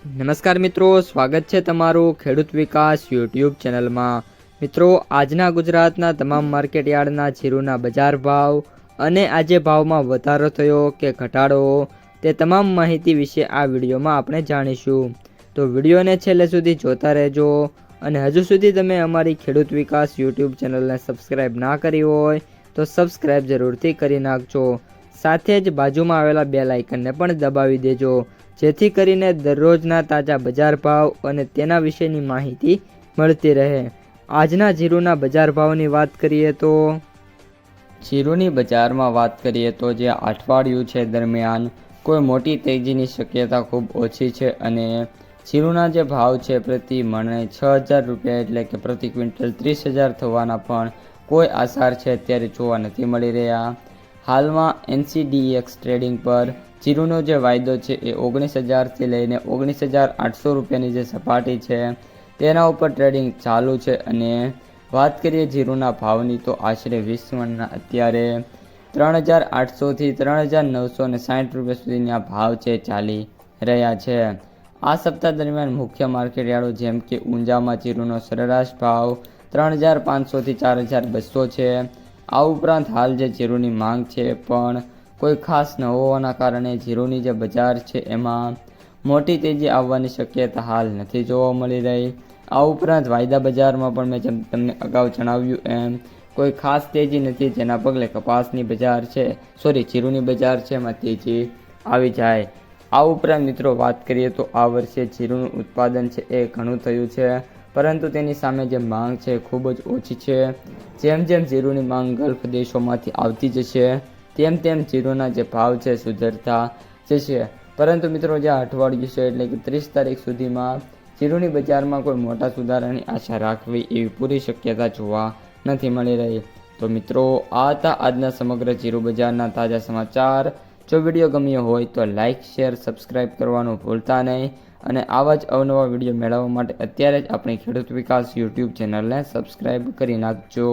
નમસ્કાર મિત્રો, સ્વાગત છે તમારું ખેડૂત વિકાસ યુટ્યુબ ચેનલમાં। મિત્રો, આજના ગુજરાતના તમામ માર્કેટયાર્ડના જીરુના બજાર ભાવ અને આજે ભાવમાં વધારો થયો કે ઘટાડો તે તમામ માહિતી વિશે આ વિડીયોમાં આપણે જાણીશું। તો વિડીયોને છેલ્લે સુધી જોતા રહેજો અને હજુ સુધી તમે અમારી ખેડૂત વિકાસ યુટ્યુબ ચેનલને સબસ્ક્રાઈબ ના કરી હોય તો સબસ્ક્રાઈબ જરૂરથી કરી નાખજો। સાથે જ બાજુમાં આવેલા બેલ આઇકનને પણ દબાવી દેજો, જેથી કરીને દરરોજના તાજા બજાર ભાવ અને તેના વિશેની માહિતી મળતી રહે। આજના જીરુના બજાર ભાવની વાત કરીએ તો જીરુની બજારમાં વાત કરીએ તો જે અઠવાડિયું છે દરમિયાન કોઈ મોટી તેજીની શક્યતા ખૂબ ઓછી છે અને જીરુના જે ભાવ છે પ્રતિ મણે 6000 રૂપિયા એટલે કે પ્રતિ ક્વિન્ટલ 30,000 થવાના પણ કોઈ આસાર છે અત્યારે જોવા નથી મળી રહ્યા। હાલમાં NCDEX ટ્રેડિંગ પર જીરુનો જે વાયદો છે એ 19,000થી લઈને 19,800 રૂપિયાની જે સપાટી છે તેના ઉપર ટ્રેડિંગ ચાલુ છે। અને વાત કરીએ જીરુના ભાવની તો આશરે 20 મણના અત્યારે 3,800થી 3,960 રૂપિયા સુધીના ભાવ છે ચાલી રહ્યા છે। આ સપ્તાહ દરમિયાન મુખ્ય માર્કેટયાર્ડો જેમ કે ઊંઝામાં જીરુનો સરેરાશ ભાવ 3,500થી 4,200 છે। આ ઉપરાંત હાલ જે જીરુની માંગ છે પણ કોઈ ખાસ ન હોવાના કારણે જીરુની જે બજાર છે એમાં મોટી તેજી આવવાની શક્યતા હાલ નથી જોવા મળી રહી। આ ઉપરાંત વાયદા બજારમાં પણ મેં જેમ તમને અગાઉ જણાવ્યું એમ કોઈ ખાસ તેજી નથી, જેના પગલે કપાસની બજાર છે જીરુની બજાર છે એમાં તેજી આવી જાય। આ ઉપરાંત મિત્રો વાત કરીએ તો આ વર્ષે જીરુનું ઉત્પાદન છે એ ઘણું થયું છે, પરંતુ તેની સામે જે માંગ છે ખૂબ જ ઓછી છે। જેમ જેમ જીરુની માંગ ગલ્ફ દેશોમાંથી આવતી જશે તેમ તેમ જીરુના જે ભાવ છે સુધરતા જશે। પરંતુ મિત્રો જે અઠવાડિયું છે એટલે કે 30 તારીખ સુધીમાં જીરુની બજારમાં કોઈ મોટા સુધારાની આશા રાખવી એવી પૂરી શક્યતા જોવા નથી મળી રહી। તો મિત્રો, આ હતા આજના સમગ્ર જીરુ બજારના તાજા સમાચાર। જો વિડીયો ગમ્યો હોય તો લાઇક, શેર, સબસ્ક્રાઈબ કરવાનું ભૂલતા નહીં અને આવા જ અવનવા વિડીયો મેળવવા માટે અત્યારે જ આપણી ખેડૂત વિકાસ યુટ્યુબ ચેનલને સબસ્ક્રાઈબ કરી નાખજો।